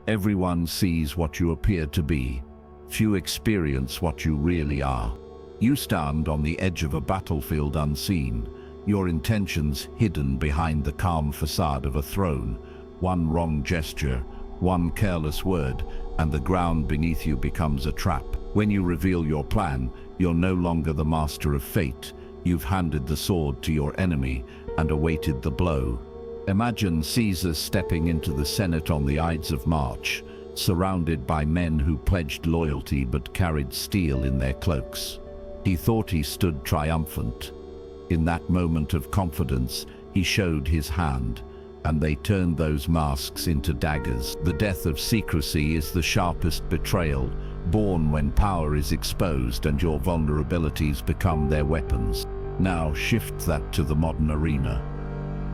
Everyone sees what you appear to be. Few experience what you really are. You stand on the edge of a battlefield unseen, your intentions hidden behind the calm facade of a throne. One wrong gesture, one careless word, and the ground beneath you becomes a trap. When you reveal your plan, you're no longer the master of fate. You've handed the sword to your enemy and awaited the blow. Imagine Caesar stepping into the Senate on the Ides of March, surrounded by men who pledged loyalty but carried steel in their cloaks. He thought he stood triumphant. In that moment of confidence, he showed his hand, and they turned those masks into daggers. The death of secrecy is the sharpest betrayal, born when power is exposed and your vulnerabilities become their weapons. Now shift that to the modern arena.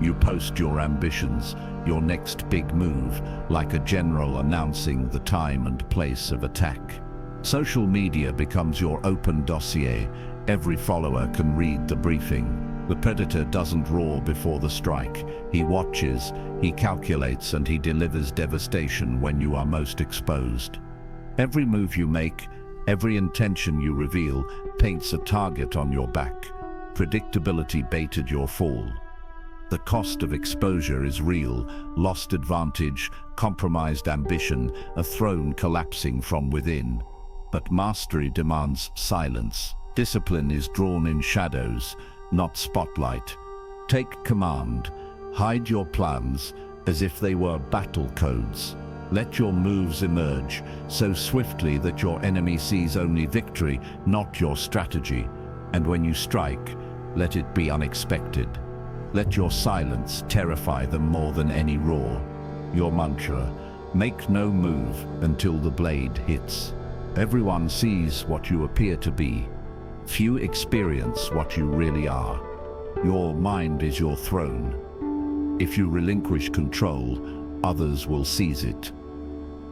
You post your ambitions, your next big move, like a general announcing the time and place of attack. Social media becomes your open dossier. Every follower can read the briefing. The predator doesn't roar before the strike. He watches, he calculates, and he delivers devastation when you are most exposed. Every move you make, every intention you reveal, paints a target on your back. Predictability baited your fall. The cost of exposure is real: lost advantage, compromised ambition, a throne collapsing from within. But mastery demands silence. Discipline is drawn in shadows, not spotlight. Take command. Hide your plans as if they were battle codes. Let your moves emerge so swiftly that your enemy sees only victory, not your strategy. And when you strike, let it be unexpected. Let your silence terrify them more than any roar. Your mantra: make no move until the blade hits. Everyone sees what you appear to be. Few experience what you really are. Your mind is your throne. If you relinquish control, others will seize it.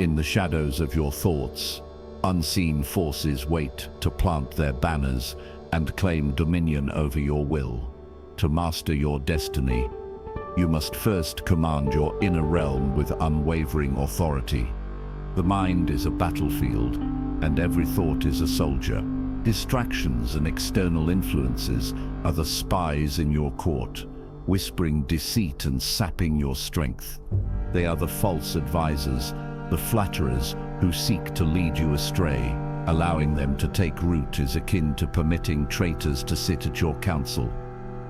In the shadows of your thoughts, unseen forces wait to plant their banners and claim dominion over your will. To master your destiny, you must first command your inner realm with unwavering authority. The mind is a battlefield, and every thought is a soldier. Distractions and external influences are the spies in your court, whispering deceit and sapping your strength. They are the false advisors, the flatterers who seek to lead you astray. Allowing them to take root is akin to permitting traitors to sit at your council.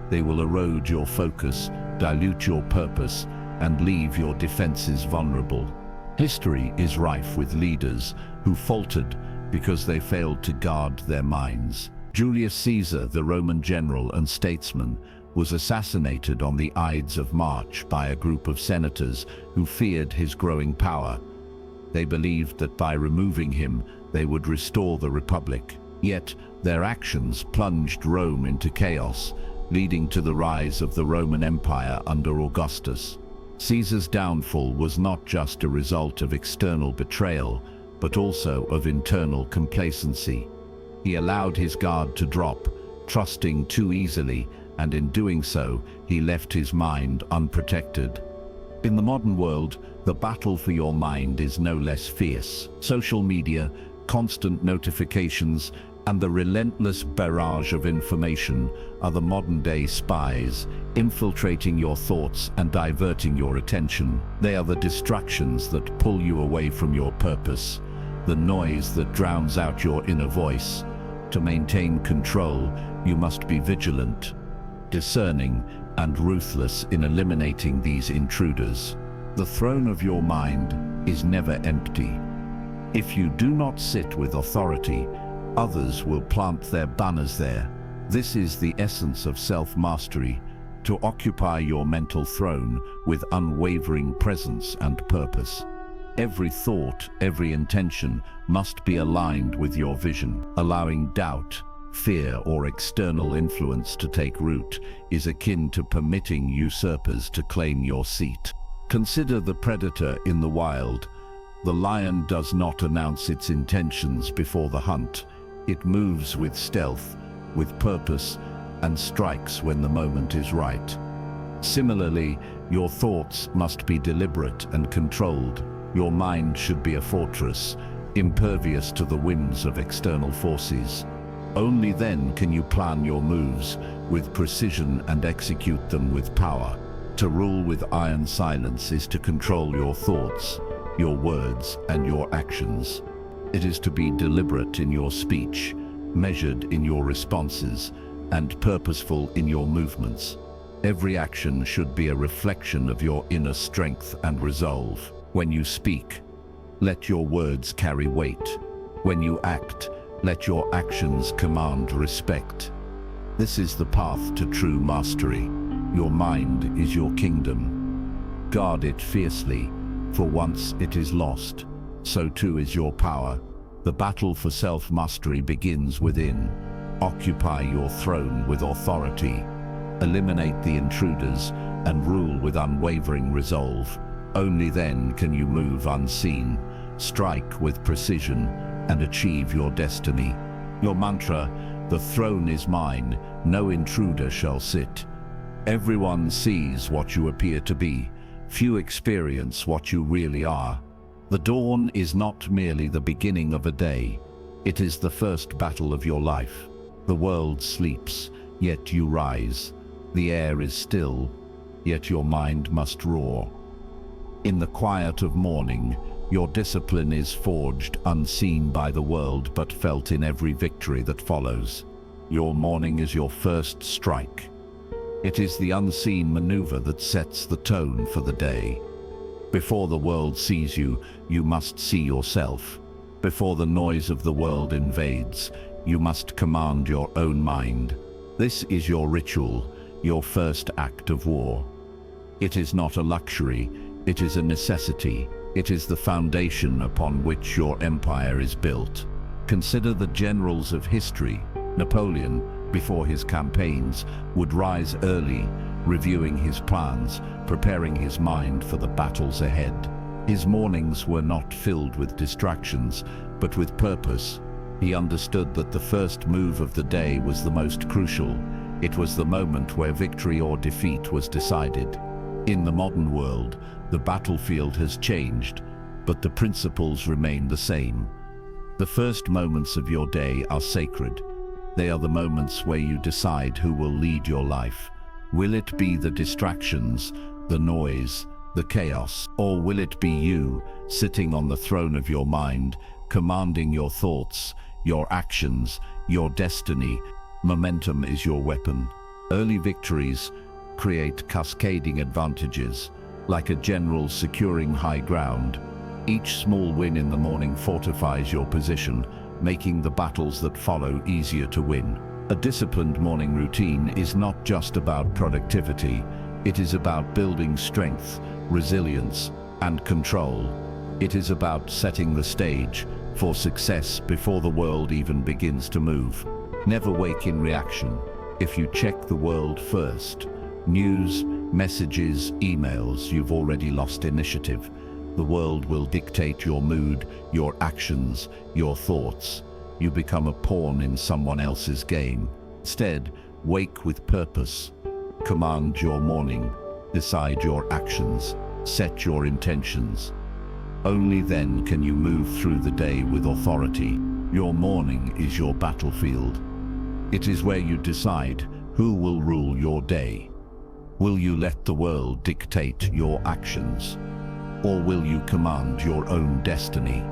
They will erode your focus, dilute your purpose, and leave your defenses vulnerable. History is rife with leaders who faltered because they failed to guard their minds. Julius Caesar, the Roman general and statesman, was assassinated on the Ides of March by a group of senators who feared his growing power. They believed that by removing him, they would restore the Republic. Yet, their actions plunged Rome into chaos, leading to the rise of the Roman Empire under Augustus. Caesar's downfall was not just a result of external betrayal, but also of internal complacency. He allowed his guard to drop, trusting too easily, and in doing so, he left his mind unprotected. In the modern world, the battle for your mind is no less fierce. Social media, constant notifications, and the relentless barrage of information are the modern-day spies, infiltrating your thoughts and diverting your attention. They are the distractions that pull you away from your purpose, the noise that drowns out your inner voice. To maintain control, you must be vigilant, discerning, and ruthless in eliminating these intruders. The throne of your mind is never empty. If you do not sit with authority, others will plant their banners there. This is the essence of self-mastery, to occupy your mental throne with unwavering presence and purpose. Every thought, every intention must be aligned with your vision. Allowing doubt, fear, or external influence to take root is akin to permitting usurpers to claim your seat. Consider the predator in the wild. The lion does not announce its intentions before the hunt. It moves with stealth, with purpose, and strikes when the moment is right. Similarly, your thoughts must be deliberate and controlled. Your mind should be a fortress, impervious to the winds of external forces. Only then can you plan your moves with precision and execute them with power. To rule with iron silence is to control your thoughts, your words, and your actions. It is to be deliberate in your speech, measured in your responses, and purposeful in your movements. Every action should be a reflection of your inner strength and resolve. When you speak, let your words carry weight. When you act, let your actions command respect. This is the path to true mastery. Your mind is your kingdom. Guard it fiercely, for once it is lost, so too is your power. The battle for self-mastery begins within. Occupy your throne with authority. Eliminate the intruders and rule with unwavering resolve. Only then can you move unseen, strike with precision, and achieve your destiny. Your mantra, "The throne is mine, no intruder shall sit." Everyone sees what you appear to be. Few experience what you really are. The dawn is not merely the beginning of a day. It is the first battle of your life. The world sleeps, yet you rise. The air is still, yet your mind must roar. In the quiet of morning, your discipline is forged unseen by the world but felt in every victory that follows. Your morning is your first strike. It is the unseen maneuver that sets the tone for the day. Before the world sees you, you must see yourself. Before the noise of the world invades, you must command your own mind. This is your ritual, your first act of war. It is not a luxury, it is a necessity. It is the foundation upon which your empire is built. Consider the generals of history. Napoleon, before his campaigns, would rise early, reviewing his plans, preparing his mind for the battles ahead. His mornings were not filled with distractions, but with purpose. He understood that the first move of the day was the most crucial. It was the moment where victory or defeat was decided. In the modern world, the battlefield has changed, but the principles remain the same. The first moments of your day are sacred. They are the moments where you decide who will lead your life. Will it be the distractions, the noise, the chaos, or will it be you, sitting on the throne of your mind, commanding your thoughts, your actions, your destiny? Momentum is your weapon. Early victories create cascading advantages, like a general securing high ground. Each small win in the morning fortifies your position, making the battles that follow easier to win. A disciplined morning routine is not just about productivity, it is about building strength, resilience, and control. It is about setting the stage for success before the world even begins to move. Never wake in reaction. If you check the world first, news, messages, emails, you've already lost initiative. The world will dictate your mood, your actions, your thoughts. You become a pawn in someone else's game. Instead, wake with purpose. Command your morning. Decide your actions. Set your intentions. Only then can you move through the day with authority. Your morning is your battlefield. It is where you decide who will rule your day. Will you let the world dictate your actions? Or will you command your own destiny?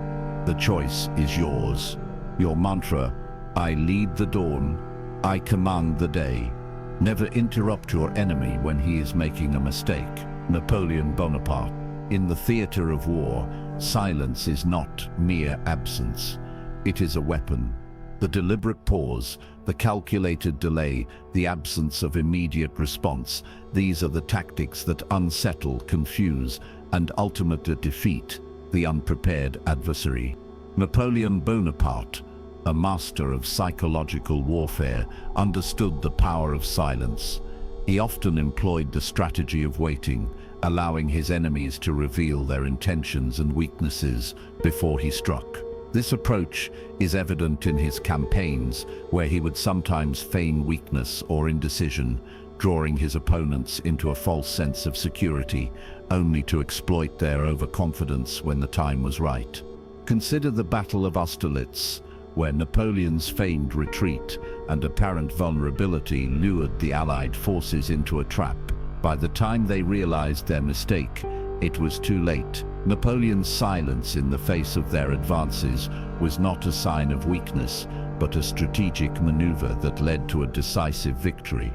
The choice is yours. Your mantra, "I lead the dawn, I command the day." Never interrupt your enemy when he is making a mistake. Napoleon Bonaparte. In the theater of war, silence is not mere absence. It is a weapon. The deliberate pause, the calculated delay, the absence of immediate response, these are the tactics that unsettle, confuse, and ultimately defeat the unprepared adversary. Napoleon Bonaparte, a master of psychological warfare, understood the power of silence. He often employed the strategy of waiting, allowing his enemies to reveal their intentions and weaknesses before he struck. This approach is evident in his campaigns, where he would sometimes feign weakness or indecision, drawing his opponents into a false sense of security, only to exploit their overconfidence when the time was right. Consider the Battle of Austerlitz, where Napoleon's feigned retreat and apparent vulnerability lured the Allied forces into a trap. By the time they realized their mistake, it was too late. Napoleon's silence in the face of their advances was not a sign of weakness, but a strategic maneuver that led to a decisive victory.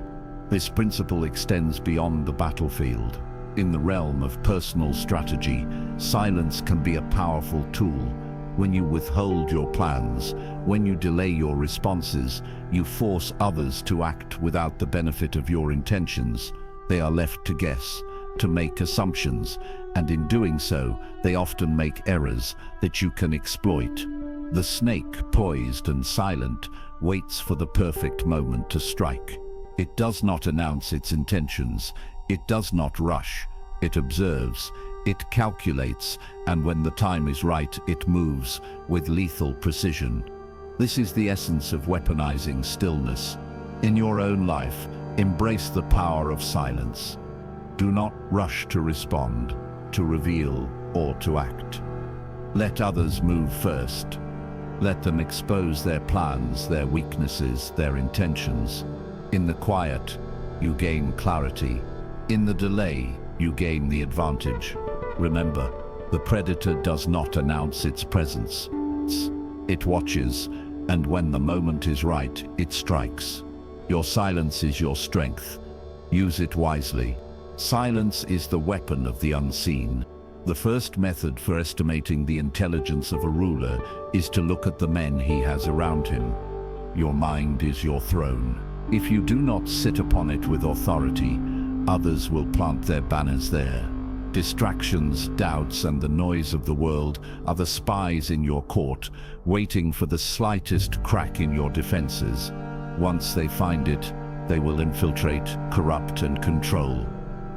This principle extends beyond the battlefield. In the realm of personal strategy, silence can be a powerful tool. When you withhold your plans, when you delay your responses, you force others to act without the benefit of your intentions. They are left to guess, to make assumptions, and in doing so, they often make errors that you can exploit. The snake, poised and silent, waits for the perfect moment to strike. It does not announce its intentions. It does not rush. It observes. It calculates, and when the time is right, it moves with lethal precision. This is the essence of weaponizing stillness. In your own life, embrace the power of silence. Do not rush to respond, to reveal, or to act. Let others move first. Let them expose their plans, their weaknesses, their intentions. In the quiet, you gain clarity. In the delay, you gain the advantage. Remember, the predator does not announce its presence. It watches, and when the moment is right, it strikes. Your silence is your strength. Use it wisely. Silence is the weapon of the unseen. The first method for estimating the intelligence of a ruler is to look at the men he has around him. Your mind is your throne. If you do not sit upon it with authority, others will plant their banners there. Distractions, doubts, and the noise of the world are the spies in your court, waiting for the slightest crack in your defenses. Once they find it, they will infiltrate, corrupt, and control.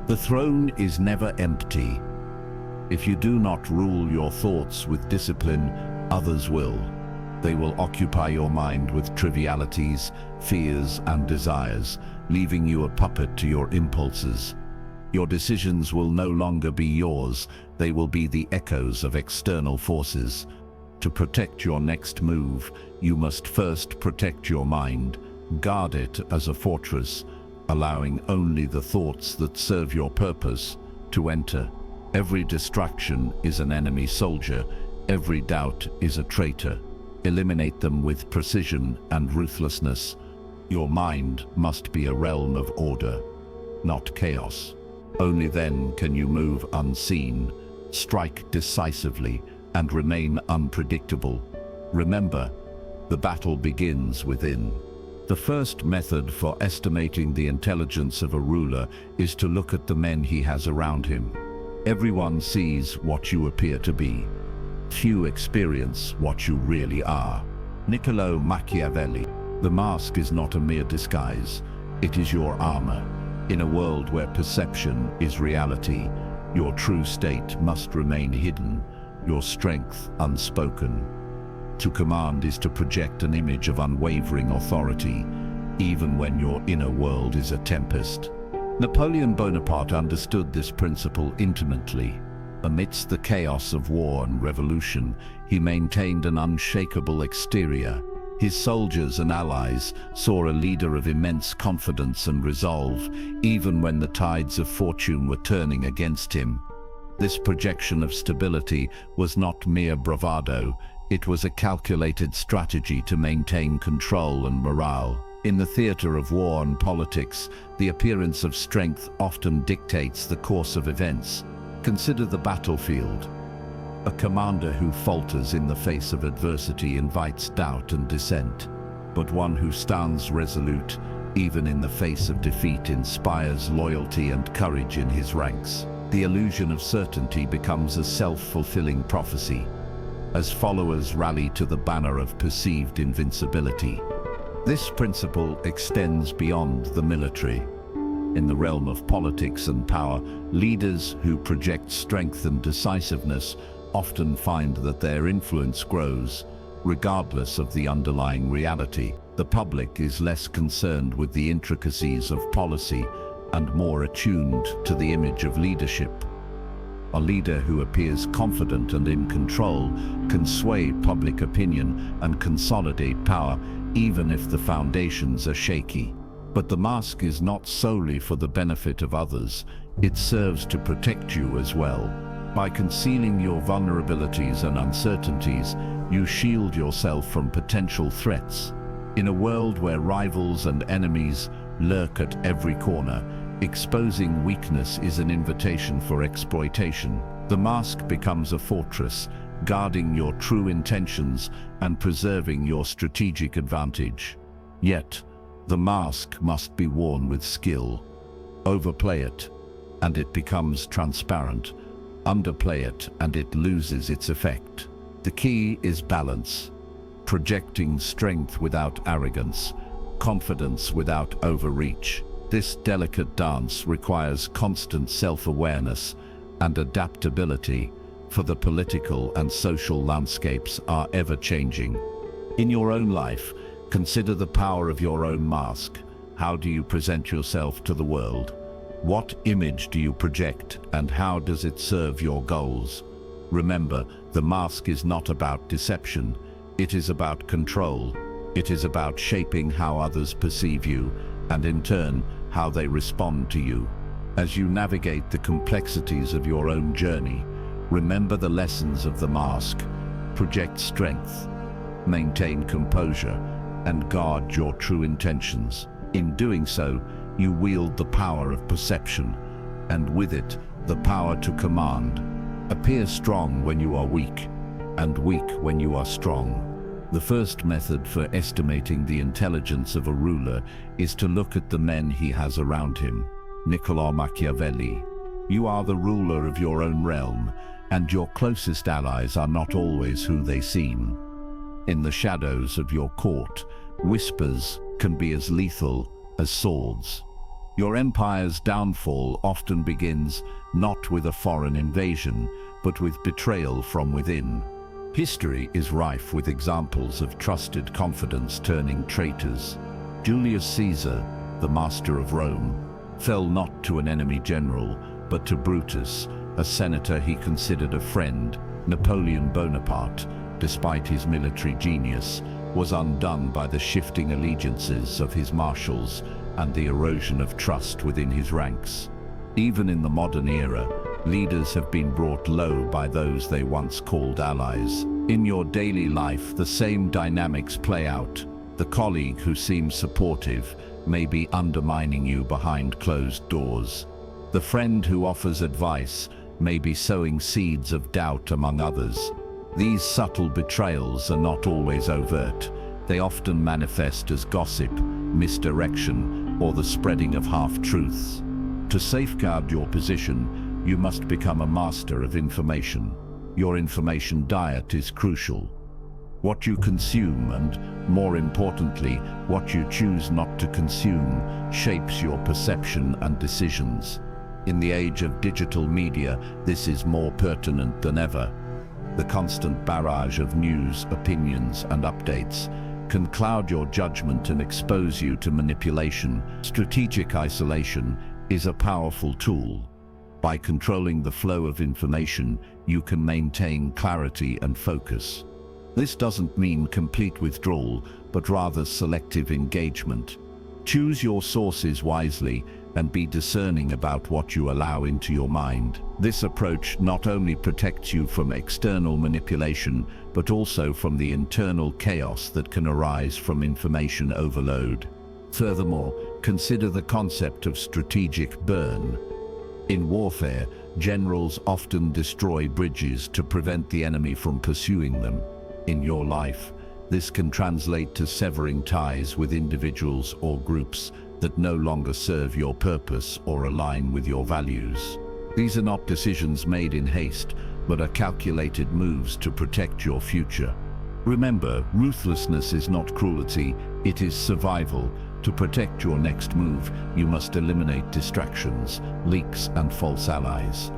The throne is never empty. If you do not rule your thoughts with discipline, others will. They will occupy your mind with trivialities, fears, and desires, leaving you a puppet to your impulses. Your decisions will no longer be yours, they will be the echoes of external forces. To protect your next move, you must first protect your mind. Guard it as a fortress, allowing only the thoughts that serve your purpose to enter. Every distraction is an enemy soldier, every doubt is a traitor. Eliminate them with precision and ruthlessness. Your mind must be a realm of order, not chaos. Only then can you move unseen, strike decisively, and remain unpredictable. Remember, the battle begins within. The first method for estimating the intelligence of a ruler is to look at the men he has around him. Everyone sees what you appear to be. Few experience what you really are. Niccolo Machiavelli. The mask is not a mere disguise. It is your armor. In a world where perception is reality, your true state must remain hidden, your strength unspoken. To command is to project an image of unwavering authority, even when your inner world is a tempest. Napoleon Bonaparte understood this principle intimately. Amidst the chaos of war and revolution, he maintained an unshakable exterior. His soldiers and allies saw a leader of immense confidence and resolve, even when the tides of fortune were turning against him. This projection of stability was not mere bravado, it was a calculated strategy to maintain control and morale. In the theater of war and politics, the appearance of strength often dictates the course of events. Consider the battlefield. A commander who falters in the face of adversity invites doubt and dissent, but one who stands resolute, even in the face of defeat, inspires loyalty and courage in his ranks. The illusion of certainty becomes a self-fulfilling prophecy, as followers rally to the banner of perceived invincibility. This principle extends beyond the military. In the realm of politics and power, leaders who project strength and decisiveness often find that their influence grows, regardless of the underlying reality. The public is less concerned with the intricacies of policy and more attuned to the image of leadership. A leader who appears confident and in control can sway public opinion and consolidate power, even if the foundations are shaky. But the mask is not solely for the benefit of others, it serves to protect you as well. By concealing your vulnerabilities and uncertainties, you shield yourself from potential threats. In a world where rivals and enemies lurk at every corner, exposing weakness is an invitation for exploitation. The mask becomes a fortress, guarding your true intentions and preserving your strategic advantage. Yet, the mask must be worn with skill. Overplay it, and it becomes transparent. Underplay it, and it loses its effect. The key is balance, projecting strength without arrogance, confidence without overreach. This delicate dance requires constant self-awareness and adaptability, for the political and social landscapes are ever-changing. In your own life, consider the power of your own mask. How do you present yourself to the world? What image do you project, and how does it serve your goals? Remember, the mask is not about deception. It is about control. It is about shaping how others perceive you, and in turn, how they respond to you. As you navigate the complexities of your own journey, remember the lessons of the mask. Project strength, maintain composure, and guard your true intentions. In doing so, you wield the power of perception, and with it, the power to command. Appear strong when you are weak, and weak when you are strong. The first method for estimating the intelligence of a ruler is to look at the men he has around him. Niccolo Machiavelli. You are the ruler of your own realm, and your closest allies are not always who they seem. In the shadows of your court, whispers can be as lethal as swords. Your empire's downfall often begins not with a foreign invasion, but with betrayal from within. History is rife with examples of trusted confidence turning traitors. Julius Caesar, the master of Rome, fell not to an enemy general, but to Brutus, a senator he considered a friend. Napoleon Bonaparte, despite his military genius, was undone by the shifting allegiances of his marshals and the erosion of trust within his ranks. Even in the modern era, leaders have been brought low by those they once called allies. In your daily life, the same dynamics play out. The colleague who seems supportive may be undermining you behind closed doors. The friend who offers advice may be sowing seeds of doubt among others. These subtle betrayals are not always overt. They often manifest as gossip, misdirection, or the spreading of half-truths. To safeguard your position, you must become a master of information. Your information diet is crucial. What you consume and, more importantly, what you choose not to consume shapes your perception and decisions. In the age of digital media, this is more pertinent than ever. The constant barrage of news, opinions, and updates can cloud your judgment and expose you to manipulation. Strategic isolation is a powerful tool. By controlling the flow of information, you can maintain clarity and focus. This doesn't mean complete withdrawal, but rather selective engagement. Choose your sources wisely and be discerning about what you allow into your mind. This approach not only protects you from external manipulation, but also from the internal chaos that can arise from information overload. Furthermore, consider the concept of strategic burn. In warfare, generals often destroy bridges to prevent the enemy from pursuing them. In your life, this can translate to severing ties with individuals or groups that no longer serve your purpose or align with your values. These are not decisions made in haste, but are calculated moves to protect your future. Remember, ruthlessness is not cruelty, it is survival. To protect your next move, you must eliminate distractions, leaks, and false allies.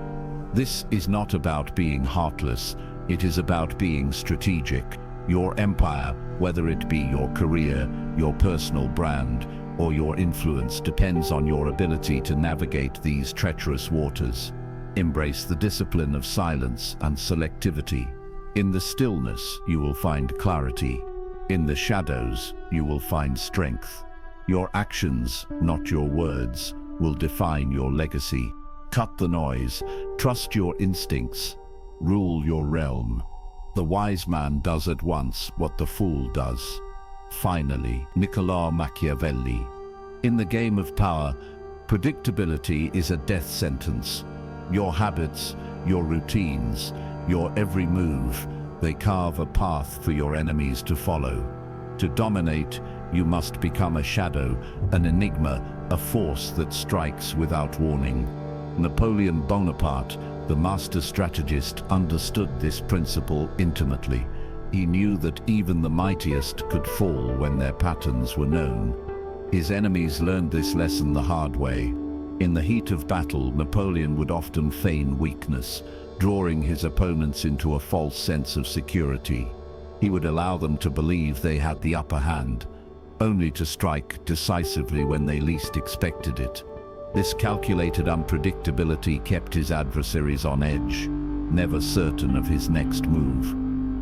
This is not about being heartless, it is about being strategic. Your empire, whether it be your career, your personal brand, or your influence, depends on your ability to navigate these treacherous waters. Embrace the discipline of silence and selectivity. In the stillness, you will find clarity. In the shadows, you will find strength. Your actions, not your words, will define your legacy. Cut the noise, trust your instincts, rule your realm. The wise man does at once what the fool does. Finally, Niccolo Machiavelli. In the game of power, predictability is a death sentence. Your habits, your routines, your every move, they carve a path for your enemies to follow. To dominate, you must become a shadow, an enigma, a force that strikes without warning. Napoleon Bonaparte, the master strategist, understood this principle intimately. He knew that even the mightiest could fall when their patterns were known. His enemies learned this lesson the hard way. In the heat of battle, Napoleon would often feign weakness, drawing his opponents into a false sense of security. He would allow them to believe they had the upper hand, only to strike decisively when they least expected it. This calculated unpredictability kept his adversaries on edge, never certain of his next move.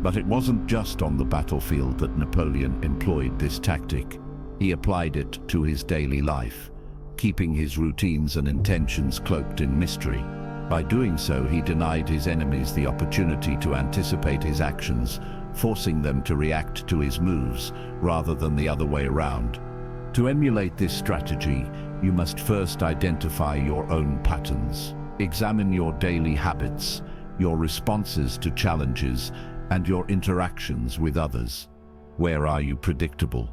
But it wasn't just on the battlefield that Napoleon employed this tactic. He applied it to his daily life, keeping his routines and intentions cloaked in mystery. By doing so, he denied his enemies the opportunity to anticipate his actions, forcing them to react to his moves rather than the other way around. To emulate this strategy, you must first identify your own patterns. Examine your daily habits, your responses to challenges, and your interactions with others. Where are you predictable?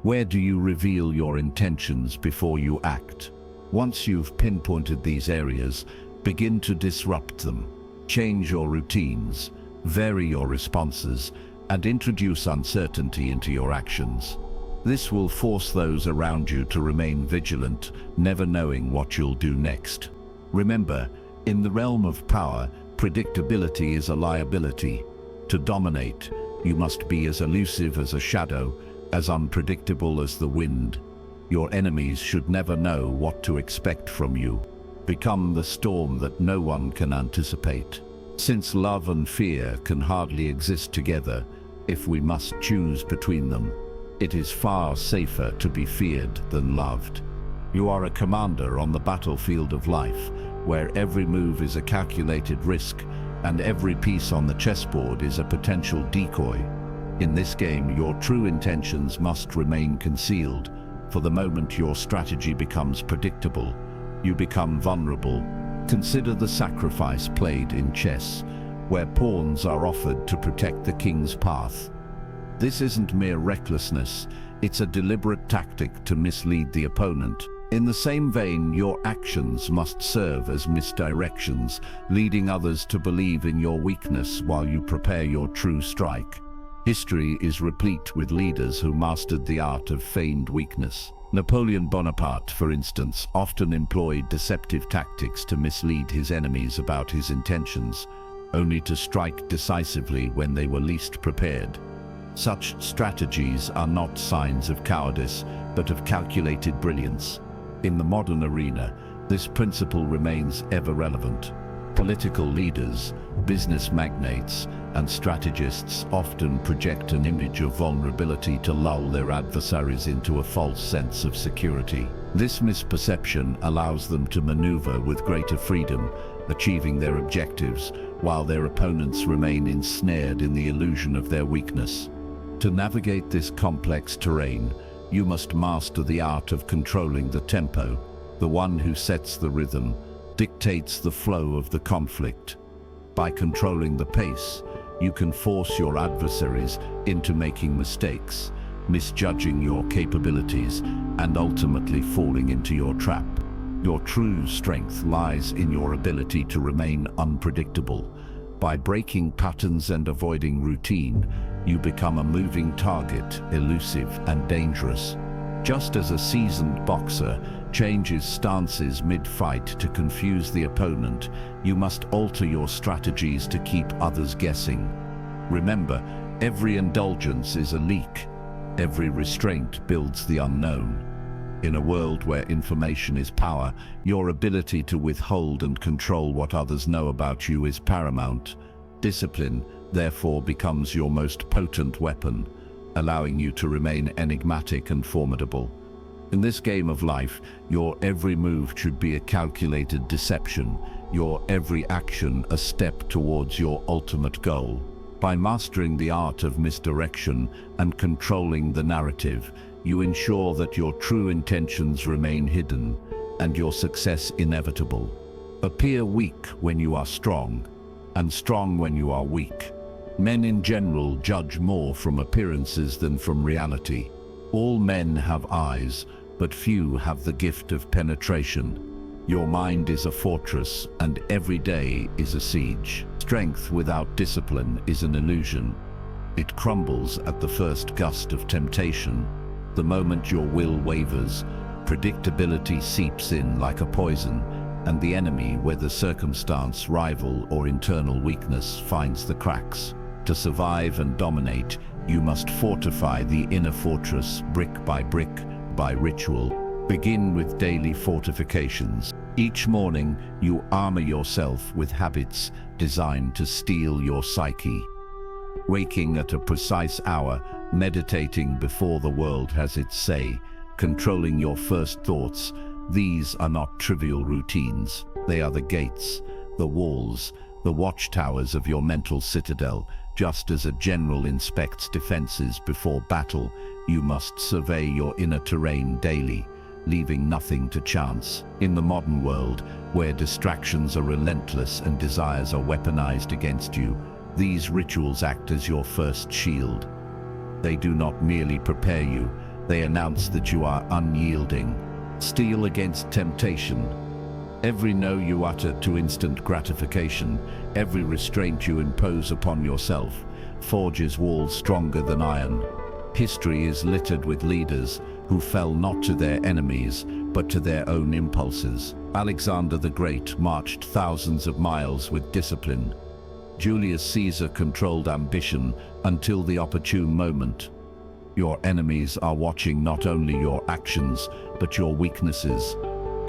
Where do you reveal your intentions before you act? Once you've pinpointed these areas, begin to disrupt them. Change your routines, vary your responses, and introduce uncertainty into your actions. This will force those around you to remain vigilant, never knowing what you'll do next. Remember, in the realm of power, predictability is a liability. To dominate, you must be as elusive as a shadow, as unpredictable as the wind. Your enemies should never know what to expect from you. Become the storm that no one can anticipate. Since love and fear can hardly exist together, if we must choose between them, it is far safer to be feared than loved. You are a commander on the battlefield of life, where every move is a calculated risk, and every piece on the chessboard is a potential decoy. In this game, your true intentions must remain concealed. For the moment your strategy becomes predictable, you become vulnerable. Consider the sacrifice played in chess, where pawns are offered to protect the king's path. This isn't mere recklessness, it's a deliberate tactic to mislead the opponent. In the same vein, your actions must serve as misdirections, leading others to believe in your weakness while you prepare your true strike. History is replete with leaders who mastered the art of feigned weakness. Napoleon Bonaparte, for instance, often employed deceptive tactics to mislead his enemies about his intentions, only to strike decisively when they were least prepared. Such strategies are not signs of cowardice, but of calculated brilliance. In the modern arena, this principle remains ever relevant. Political leaders, business magnates, and strategists often project an image of vulnerability to lull their adversaries into a false sense of security. This misperception allows them to maneuver with greater freedom, achieving their objectives, while their opponents remain ensnared in the illusion of their weakness. To navigate this complex terrain, you must master the art of controlling the tempo. The one who sets the rhythm dictates the flow of the conflict. By controlling the pace, you can force your adversaries into making mistakes, misjudging your capabilities, and ultimately falling into your trap. Your true strength lies in your ability to remain unpredictable. By breaking patterns and avoiding routine, you become a moving target, elusive and dangerous. Just as a seasoned boxer changes stances mid-fight to confuse the opponent, you must alter your strategies to keep others guessing. Remember, Every indulgence is a leak. Every restraint builds the unknown. In a world where information is power, your ability to withhold and control what others know about you is paramount. Discipline, therefore, becomes your most potent weapon, allowing you to remain enigmatic and formidable. In this game of life, your every move should be a calculated deception, your every action a step towards your ultimate goal. By mastering the art of misdirection and controlling the narrative, you ensure that your true intentions remain hidden and your success inevitable. Appear weak when you are strong, and strong when you are weak. Men in general judge more from appearances than from reality. All men have eyes, but few have the gift of penetration. Your mind is a fortress, and every day is a siege. Strength without discipline is an illusion. It crumbles at the first gust of temptation. The moment your will wavers, predictability seeps in like a poison, and the enemy, whether circumstance, rival, or internal weakness, finds the cracks. To survive and dominate, you must fortify the inner fortress brick, by ritual. Begin with daily fortifications. Each morning, you armor yourself with habits designed to steel your psyche. Waking at a precise hour, meditating before the world has its say, controlling your first thoughts, these are not trivial routines. They are the gates, the walls, the watchtowers of your mental citadel. Just as a general inspects defenses before battle, you must survey your inner terrain daily, leaving nothing to chance. In the modern world, where distractions are relentless and desires are weaponized against you, these rituals act as your first shield. They do not merely prepare you, they announce that you are unyielding. Steel against temptation. Every no you utter to instant gratification, every restraint you impose upon yourself, forges walls stronger than iron. History is littered with leaders who fell not to their enemies, but to their own impulses. Alexander the Great marched thousands of miles with discipline. Julius Caesar controlled ambition until the opportune moment. Your enemies are watching not only your actions, but your weaknesses.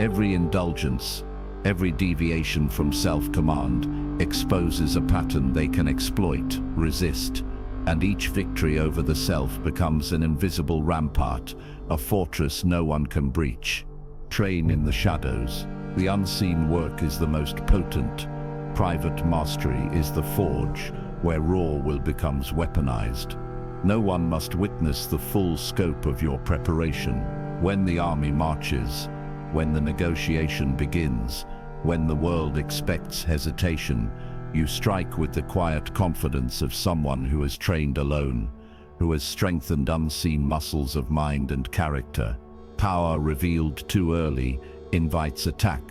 Every indulgence, every deviation from self-command exposes a pattern they can exploit, resist, and each victory over the self becomes an invisible rampart, a fortress no one can breach. Train in the shadows. The unseen work is the most potent. Private mastery is the forge where raw will becomes weaponized. No one must witness the full scope of your preparation. When the army marches, when the negotiation begins, when the world expects hesitation, you strike with the quiet confidence of someone who has trained alone, who has strengthened unseen muscles of mind and character. Power revealed too early invites attack.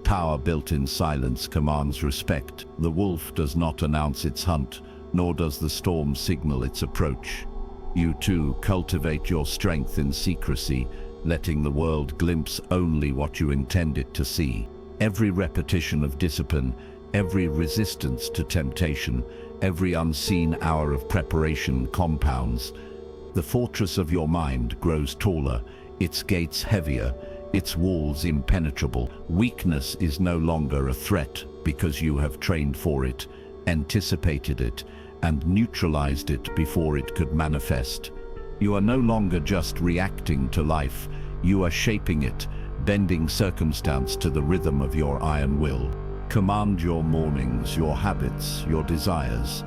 Power built in silence commands respect. The wolf does not announce its hunt, nor does the storm signal its approach. You too cultivate your strength in secrecy, letting the world glimpse only what you intend it to see. Every repetition of discipline, every resistance to temptation, every unseen hour of preparation compounds. The fortress of your mind grows taller, its gates heavier, its walls impenetrable. Weakness is no longer a threat because you have trained for it, anticipated it, and neutralized it before it could manifest. You are no longer just reacting to life, you are shaping it, bending circumstance to the rhythm of your iron will. Command your mornings, your habits, your desires.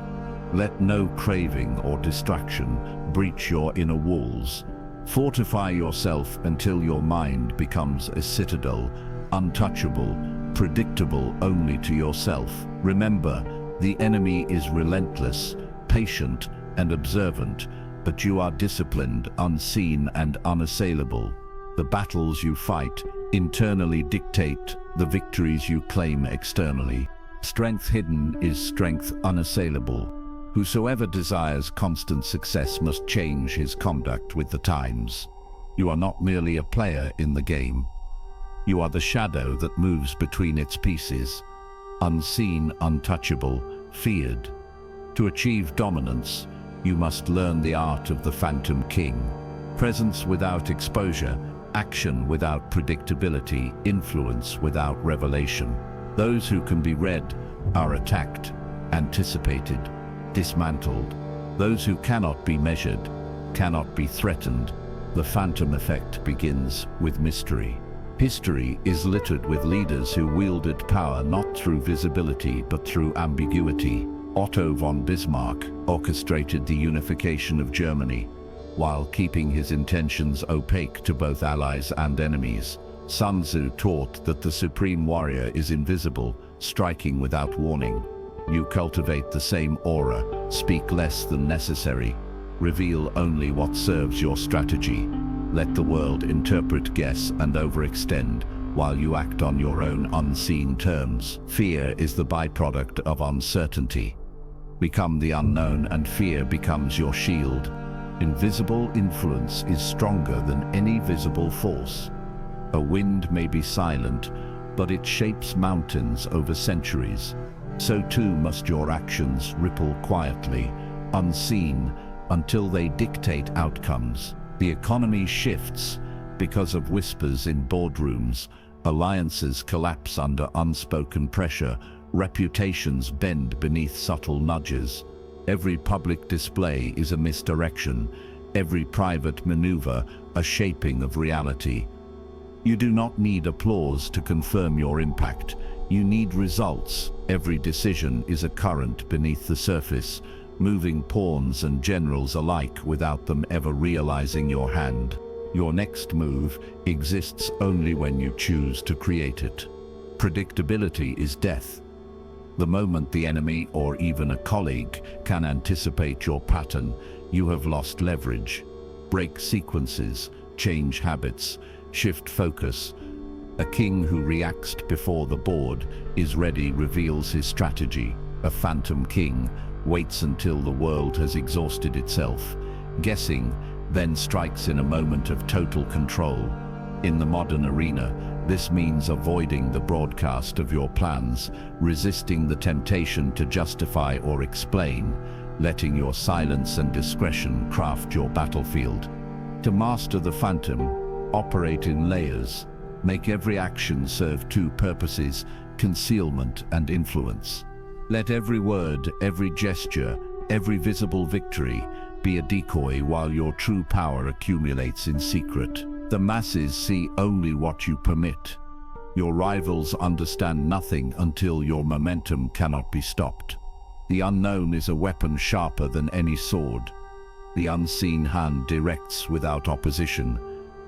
Let no craving or distraction breach your inner walls. Fortify yourself until your mind becomes a citadel, untouchable, predictable only to yourself. Remember, the enemy is relentless, patient, and observant, but you are disciplined, unseen, and unassailable. The battles you fight internally dictate the victories you claim externally. Strength hidden is strength unassailable. Whosoever desires constant success must change his conduct with the times. You are not merely a player in the game. You are the shadow that moves between its pieces, unseen, untouchable, feared. To achieve dominance, You must learn the art of the Phantom King. Presence without exposure, action without predictability, influence without revelation. Those who can be read are attacked, anticipated, dismantled. Those who cannot be measured, cannot be threatened. The phantom effect begins with mystery. History is littered with leaders who wielded power not through visibility but through ambiguity. Otto von Bismarck orchestrated the unification of Germany, while keeping his intentions opaque to both allies and enemies. Sun Tzu taught that the supreme warrior is invisible, striking without warning. You cultivate the same aura, speak less than necessary, reveal only what serves your strategy. Let the world interpret, guess, and overextend, while you act on your own unseen terms. Fear is the byproduct of uncertainty. Become the unknown and fear becomes your shield. Invisible influence is stronger than any visible force. A wind may be silent, but it shapes mountains over centuries. So too must your actions ripple quietly, unseen, until they dictate outcomes. The economy shifts because of whispers in boardrooms. Alliances collapse under unspoken pressure. Reputations bend beneath subtle nudges. Every public display is a misdirection. Every private maneuver, a shaping of reality. You do not need applause to confirm your impact. You need results. Every decision is a current beneath the surface, moving pawns and generals alike without them ever realizing your hand. Your next move exists only when you choose to create it. Predictability is death. The moment the enemy or even a colleague can anticipate your pattern, you have lost leverage. Break sequences, change habits, shift focus. A king who reacts before the board is ready reveals his strategy. A phantom king waits until the world has exhausted itself. Guessing, then strikes in a moment of total control. In the modern arena, this means avoiding the broadcast of your plans, resisting the temptation to justify or explain, letting your silence and discretion craft your battlefield. To master the phantom, operate in layers. Make every action serve two purposes: concealment and influence. Let every word, every gesture, every visible victory be a decoy while your true power accumulates in secret. The masses see only what you permit. Your rivals understand nothing until your momentum cannot be stopped. The unknown is a weapon sharper than any sword. The unseen hand directs without opposition.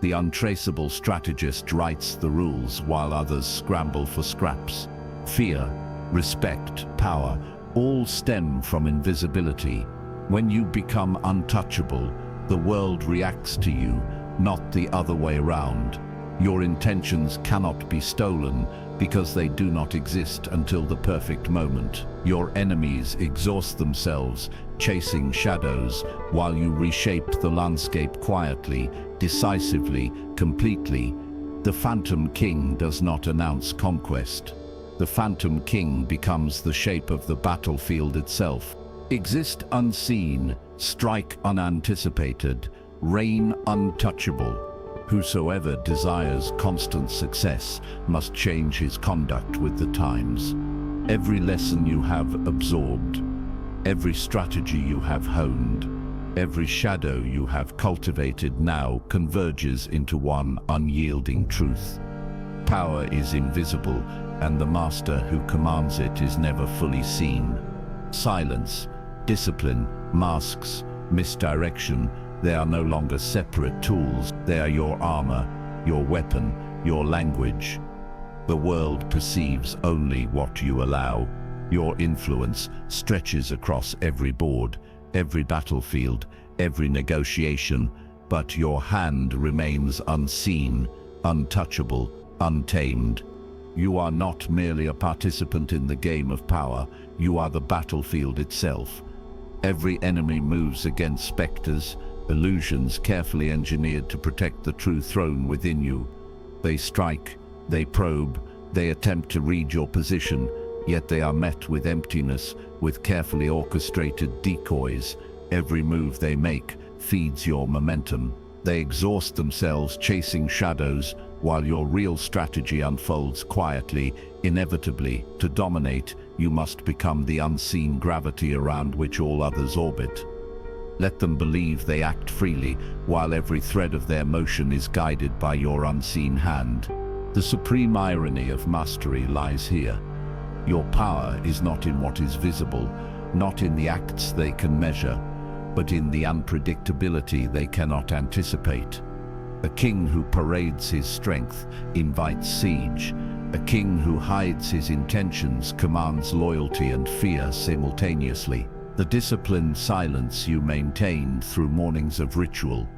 The untraceable strategist writes the rules while others scramble for scraps. Fear, respect, power, all stem from invisibility. When you become untouchable, the world reacts to you, not the other way around. Your intentions cannot be stolen because they do not exist until the perfect moment. Your enemies exhaust themselves, chasing shadows, while you reshape the landscape quietly, decisively, completely. The Phantom King does not announce conquest. The Phantom King becomes the shape of the battlefield itself. Exist unseen, strike unanticipated, reign untouchable. Whosoever desires constant success must change his conduct with the times. Every lesson you have absorbed, every strategy you have honed, every shadow you have cultivated now converges into one unyielding truth. Power is invisible, and the master who commands it is never fully seen. Silence, discipline, masks, misdirection, they are no longer separate tools. They are your armor, your weapon, your language. The world perceives only what you allow. Your influence stretches across every board, every battlefield, every negotiation, but your hand remains unseen, untouchable, untamed. You are not merely a participant in the game of power, you are the battlefield itself. Every enemy moves against specters, illusions carefully engineered to protect the true throne within you. They strike, they probe, they attempt to read your position, yet they are met with emptiness, with carefully orchestrated decoys. Every move they make feeds your momentum. They exhaust themselves chasing shadows while your real strategy unfolds quietly, inevitably. To dominate, you must become the unseen gravity around which all others orbit. Let them believe they act freely, while every thread of their motion is guided by your unseen hand. The supreme irony of mastery lies here. Your power is not in what is visible, not in the acts they can measure, but in the unpredictability they cannot anticipate. A king who parades his strength invites siege. A king who hides his intentions commands loyalty and fear simultaneously. The disciplined silence you maintained through mornings of ritual,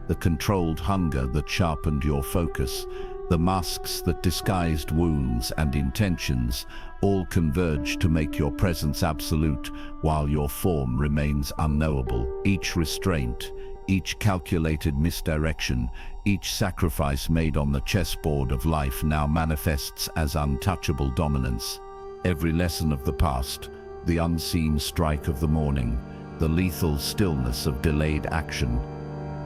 the controlled hunger that sharpened your focus, the masks that disguised wounds and intentions, all converge to make your presence absolute while your form remains unknowable. Each restraint, each calculated misdirection, each sacrifice made on the chessboard of life now manifests as untouchable dominance. Every lesson of the past, the unseen strike of the morning, the lethal stillness of delayed action,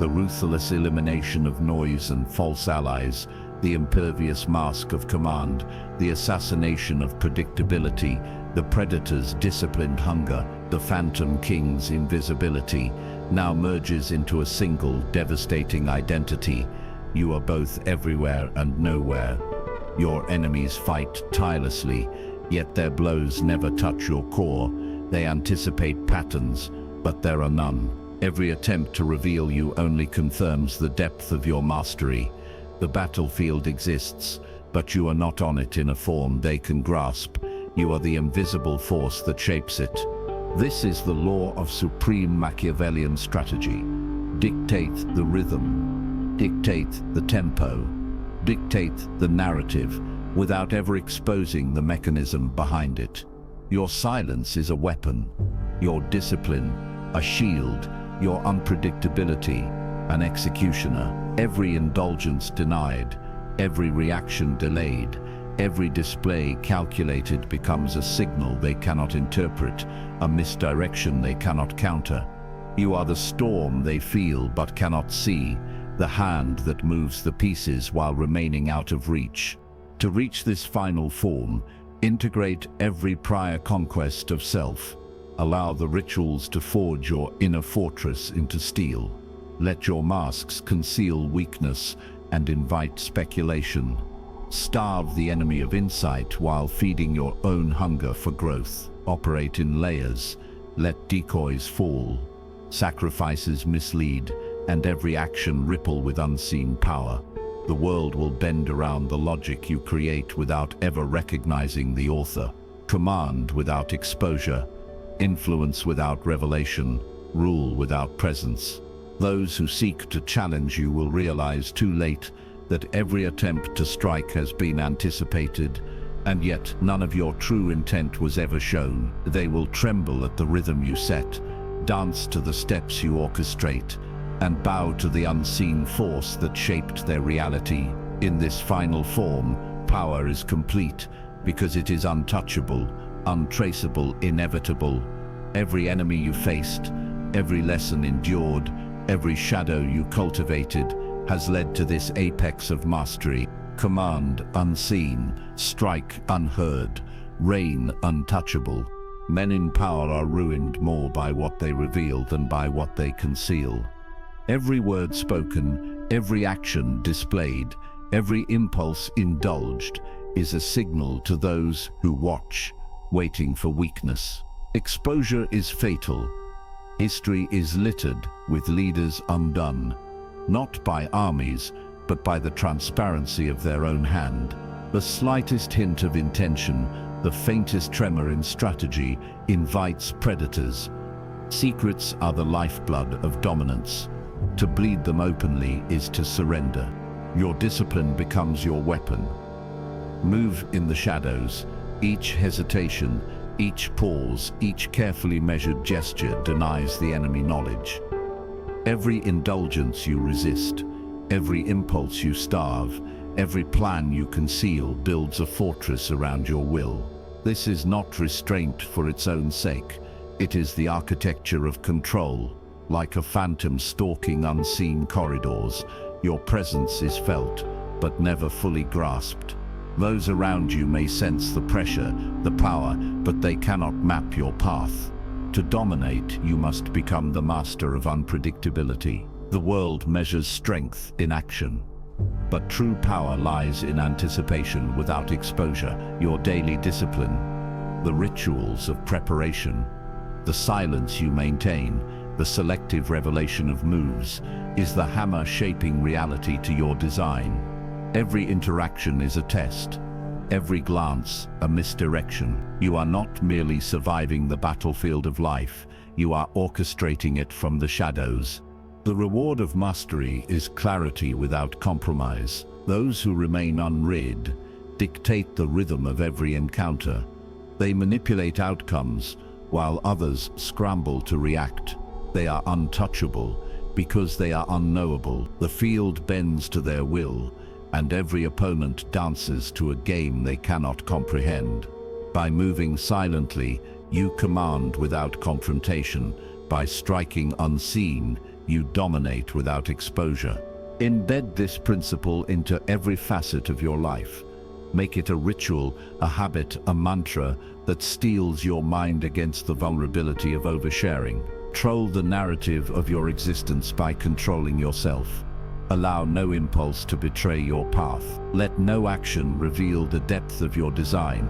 the ruthless elimination of noise and false allies, the impervious mask of command, the assassination of predictability, the predator's disciplined hunger, the phantom king's invisibility, now merges into a single devastating identity. You are both everywhere and nowhere. Your enemies fight tirelessly, yet their blows never touch your core. They anticipate patterns, but there are none. Every attempt to reveal you only confirms the depth of your mastery. The battlefield exists, but you are not on it in a form they can grasp. You are the invisible force that shapes it. This is the law of supreme Machiavellian strategy. Dictate the rhythm, dictate the tempo, dictate the narrative, without ever exposing the mechanism behind it. Your silence is a weapon, your discipline a shield, your unpredictability an executioner. Every indulgence denied, every reaction delayed, every display calculated becomes a signal they cannot interpret, a misdirection they cannot counter. You are the storm they feel but cannot see, the hand that moves the pieces while remaining out of reach. To reach this final form, integrate every prior conquest of self. Allow the rituals to forge your inner fortress into steel. Let your masks conceal weakness and invite speculation. Starve the enemy of insight while feeding your own hunger for growth. Operate in layers. Let decoys fall. Sacrifices mislead, and every action ripple with unseen power. The world will bend around the logic you create without ever recognizing the author. Command without exposure. Influence without revelation. Rule without presence. Those who seek to challenge you will realize too late that every attempt to strike has been anticipated, and yet none of your true intent was ever shown. They will tremble at the rhythm you set, dance to the steps you orchestrate, and bow to the unseen force that shaped their reality. In this final form, power is complete because it is untouchable, untraceable, inevitable. Every enemy you faced, every lesson endured, every shadow you cultivated has led to this apex of mastery. Command unseen, strike unheard, reign untouchable. Men in power are ruined more by what they reveal than by what they conceal. Every word spoken, every action displayed, every impulse indulged is a signal to those who watch, waiting for weakness. Exposure is fatal. History is littered with leaders undone, not by armies, but by the transparency of their own hand. The slightest hint of intention, the faintest tremor in strategy, invites predators. Secrets are the lifeblood of dominance. To bleed them openly is to surrender. Your discipline becomes your weapon. Move in the shadows. Each hesitation, each pause, each carefully measured gesture denies the enemy knowledge. Every indulgence you resist, every impulse you starve, every plan you conceal builds a fortress around your will. This is not restraint for its own sake. It is the architecture of control. Like a phantom stalking unseen corridors, your presence is felt, but never fully grasped. Those around you may sense the pressure, the power, but they cannot map your path. To dominate, you must become the master of unpredictability. The world measures strength in action. But true power lies in anticipation without exposure, your daily discipline, the rituals of preparation, the silence you maintain, the selective revelation of moves, is the hammer shaping reality to your design. Every interaction is a test, every glance a misdirection. You are not merely surviving the battlefield of life, you are orchestrating it from the shadows. The reward of mastery is clarity without compromise. Those who remain unread dictate the rhythm of every encounter. They manipulate outcomes, while others scramble to react. They are untouchable because they are unknowable. The field bends to their will, and every opponent dances to a game they cannot comprehend. By moving silently, you command without confrontation. By striking unseen, you dominate without exposure. Embed this principle into every facet of your life. Make it a ritual, a habit, a mantra that steels your mind against the vulnerability of oversharing. Control the narrative of your existence by controlling yourself. Allow no impulse to betray your path. Let no action reveal the depth of your design.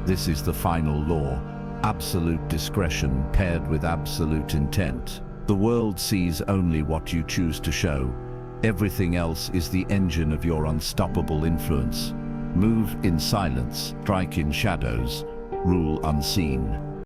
This is the final law: absolute discretion paired with absolute intent. The world sees only what you choose to show. Everything else is the engine of your unstoppable influence. Move in silence, strike in shadows, rule unseen.